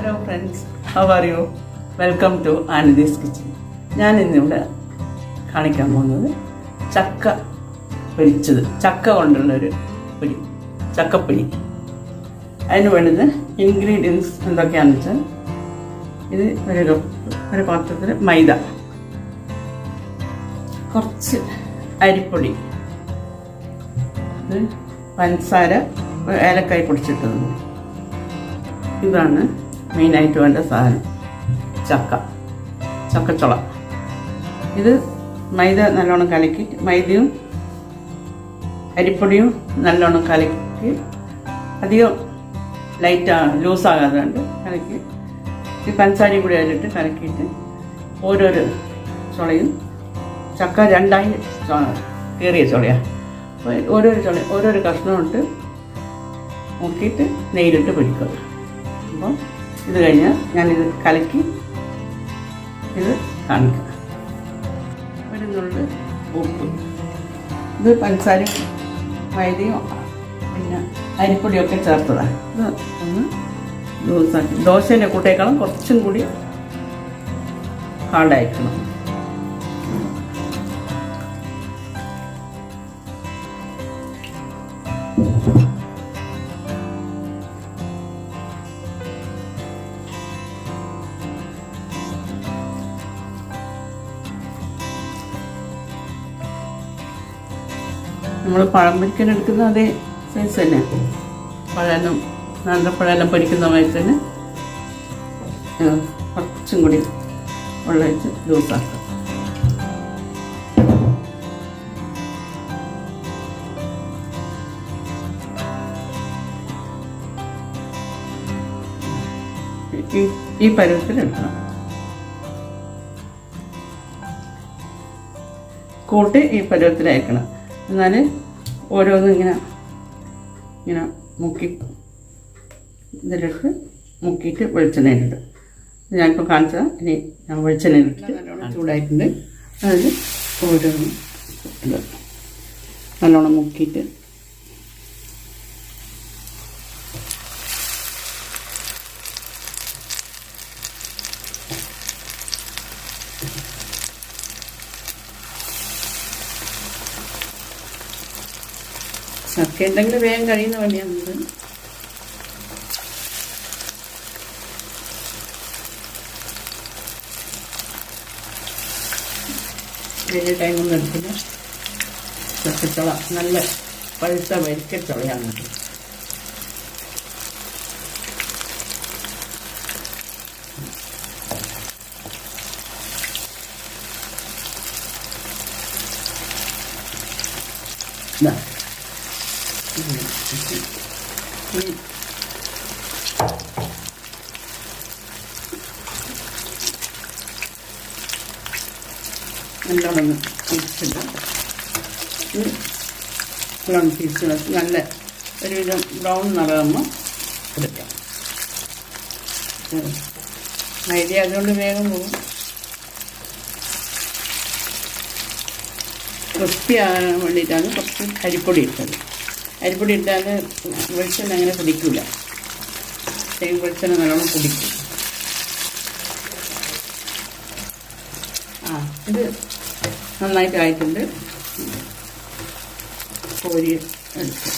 Hello friends, how are you? Welcome to Anandi's kitchen. ഞാൻ ഇന്നിവിടെ കാണിക്കാൻ പോകുന്നത് ചക്ക പൊരിച്ചത്. ചക്ക കൊണ്ടുള്ളൊരു പൊരി, ചക്കപ്പൊരി. അതിന് വേണ്ടുന്ന ഇൻഗ്രീഡിയൻസ് എന്തൊക്കെയാണെന്ന് വെച്ചാൽ, ഇത് ഒരു പാത്രത്തിൽ മൈദ, കുറച്ച് അരിപ്പൊടി, ഇത് പഞ്ചസാര, ഏലക്കായ് പൊടിച്ചിട്ടത്. ഇതാണ് മെയിനായിട്ട് വേണ്ട സാധനം. ചക്കച്ചുള. ഇത് മൈദ നല്ലോണം കലക്കി, മൈദയും അരിപ്പൊടിയും നല്ലോണം കലക്കി, അധികം ലൂസാകാതെ കണ്ട് കലക്കി, ഈ പഞ്ചസാരയും കൂടി അതിലിട്ട് കലക്കിയിട്ട് ഓരോരോ ചുളയും, ചക്ക രണ്ടായി കീറിയ ചുളയാണ്, അപ്പോൾ ഓരോരോ കഷ്ണം ഇട്ട് മുക്കിയിട്ട് നെയ്യിലിട്ട് പൊരിക്കുക. അപ്പോൾ ഇത് കഴിഞ്ഞാൽ ഞാനിത് കലക്കി ഇത് കാണിക്കാം. ഒരു നുള്ളു ഉപ്പ്, ഇത് പഞ്ചസാരയും മൈദയും പിന്നെ അരിപ്പൊടിയൊക്കെ ചേർത്തതാണ്. ഇത് ഒന്ന് ലൂസാക്കി, ദോശേൻ്റെ കൂട്ടേക്കാളും കുറച്ചും കൂടി ഹാർഡായിരിക്കണം. നമ്മൾ പഴം പൊരിക്കാൻ എടുക്കുന്ന അതേ സൈസ് തന്നെ, നേന്ത്രപ്പഴമെല്ലാം പൊരിക്കുന്ന മാതിരി തന്നെ കുറച്ചും കൂടി വെള്ളം ഒഴിച്ച് ലൂസാക്കാം. ഈ പരുവത്തിലെടുക്കണം. കൂട്ടി ഈ പരുവത്തിലയക്കണം. എന്നാൽ ഓരോന്നും ഇങ്ങനെ മുക്കി ഇതിലിട്ട് മുക്കിയിട്ട് വെളിച്ചെണ്ണയിലിട്ട്, ഞാനിപ്പോൾ കാണിച്ചത്. ഇനി ഞാൻ വെളിച്ചെണ്ണയിലിട്ട് നല്ലോണം ചൂടായിട്ടുണ്ട്. അതിൽ ഓരോന്നും നല്ലോണം മുക്കിയിട്ട് ചക്ക ഉണ്ടെങ്കിൽ വേഗം കഴിയുന്ന പണിയാണത്. വലിയ ടൈമൊന്നും എടുക്കില്ല. ചക്കച്ചുള നല്ല പഴുത്ത വരിക്കച്ചുളയാണ്. നല്ലോണം തിരിച്ചിട്ട് നല്ലോണം തിരിച്ച് നല്ല ഒരുവിധം ബ്രൗൺ നിറകുമ്പോൾ എടുക്കാം. മൈദ അതുകൊണ്ട് വേഗം പോകും. ക്രിസ്പി ആകാൻ വേണ്ടിയിട്ടാണ് കുറച്ച് അരിപ്പൊടി ഇട്ടത്. അരിപ്പൊടി ഇട്ടാൽ വെളിച്ചെണ്ണ അങ്ങനെ പിടിക്കില്ല. വെളിച്ചെണ്ണ നല്ലോണം പിടിക്കും. ഇത് നന്നായിട്ട് ആയിട്ടുണ്ട്. കോരി എടുക്കും.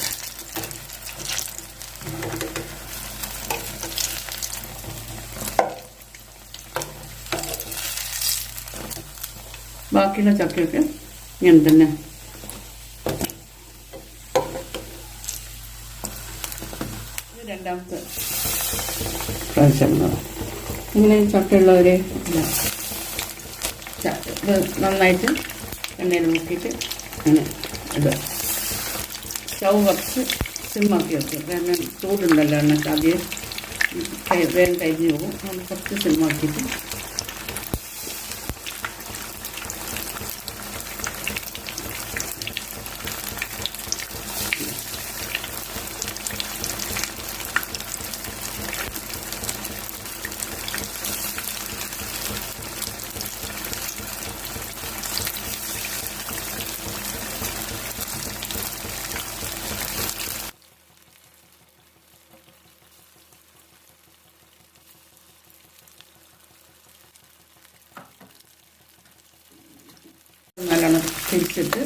ബാക്കിയുള്ള ചക്കയൊക്കെ ഇങ്ങനെ തന്നെ രണ്ടാമത്തെ പ്രാവശ്യം ഇങ്ങനെ ചക്കയുള്ളവർ ഇത് നന്നായിട്ട് എണ്ണയിൽ മുക്കിയിട്ട് ഇങ്ങനെ ഇടുക. സ്റ്റൗ കുറച്ച് സിമ്മാക്കി വെക്കും. കാരണം ചൂടുണ്ടല്ലോ എണ്ണയ്ക്ക്, ആദ്യം വേഗം കരിഞ്ഞ് പോകും. നമ്മൾ കുറച്ച് സിമ്മാക്കിയിട്ട് നല്ലോണം തിരിച്ചിട്ട്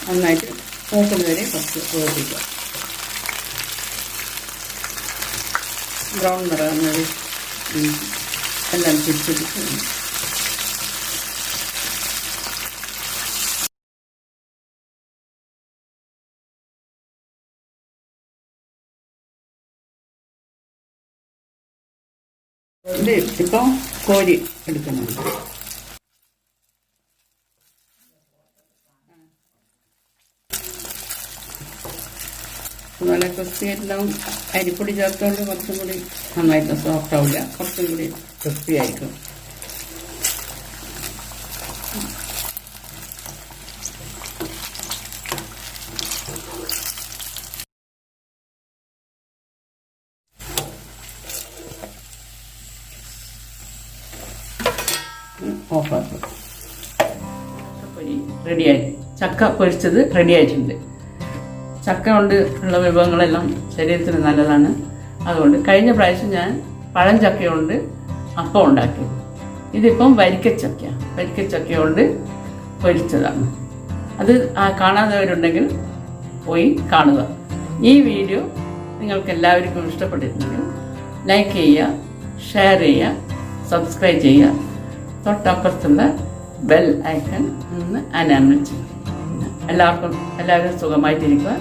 നന്നായിട്ട് മൂക്കുന്നവരെ കുറച്ച് വേവിക്കുക. ബ്രൗൺ നിറകുന്നത് എല്ലാം തിരിച്ചിട്ട് ഇപ്പോൾ കോരി എടുക്കുന്നുണ്ട്. നല്ല ക്രിസ്പിയെല്ലാം അരിപ്പൊടി ചേർത്തുകൊണ്ട് കുറച്ചും കൂടി നന്നായിട്ട് സോഫ്റ്റ് ആവില്ല, കുറച്ചും കൂടി ക്രിസ്പി ആയിരിക്കും. ഓഫാക്കും. റെഡിയായി. ചക്ക പൊരിച്ചത് റെഡി ആയിട്ടുണ്ട്. ചക്ക കൊണ്ട് ഉള്ള വിഭവങ്ങളെല്ലാം ശരീരത്തിന് നല്ലതാണ്. അതുകൊണ്ട് കഴിഞ്ഞ പ്രാവശ്യം ഞാൻ പഴം ചക്ക കൊണ്ട് അപ്പം ഉണ്ടാക്കി. ഇതിപ്പം വരിക്കച്ചക്ക കൊണ്ട് പൊരിച്ചതാണ്. അത് കാണാത്തവരുണ്ടെങ്കിൽ പോയി കാണുക. ഈ വീഡിയോ നിങ്ങൾക്ക് എല്ലാവർക്കും ഇഷ്ടപ്പെട്ടിട്ടുണ്ടെങ്കിൽ ലൈക്ക് ചെയ്യുക, ഷെയർ ചെയ്യുക, സബ്സ്ക്രൈബ് ചെയ്യുക. തൊട്ടപ്പുറത്തുള്ള ബെൽ ഐക്കൺ ഒന്ന് അനാമൽ ചെയ്യും. എല്ലാവരും സുഖമായിട്ടിരിക്കുക.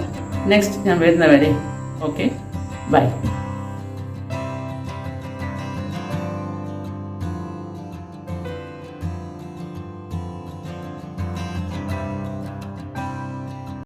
നെക്സ്റ്റ് ഞാൻ വരുന്നവരെ ഓക്കെ, ബൈ.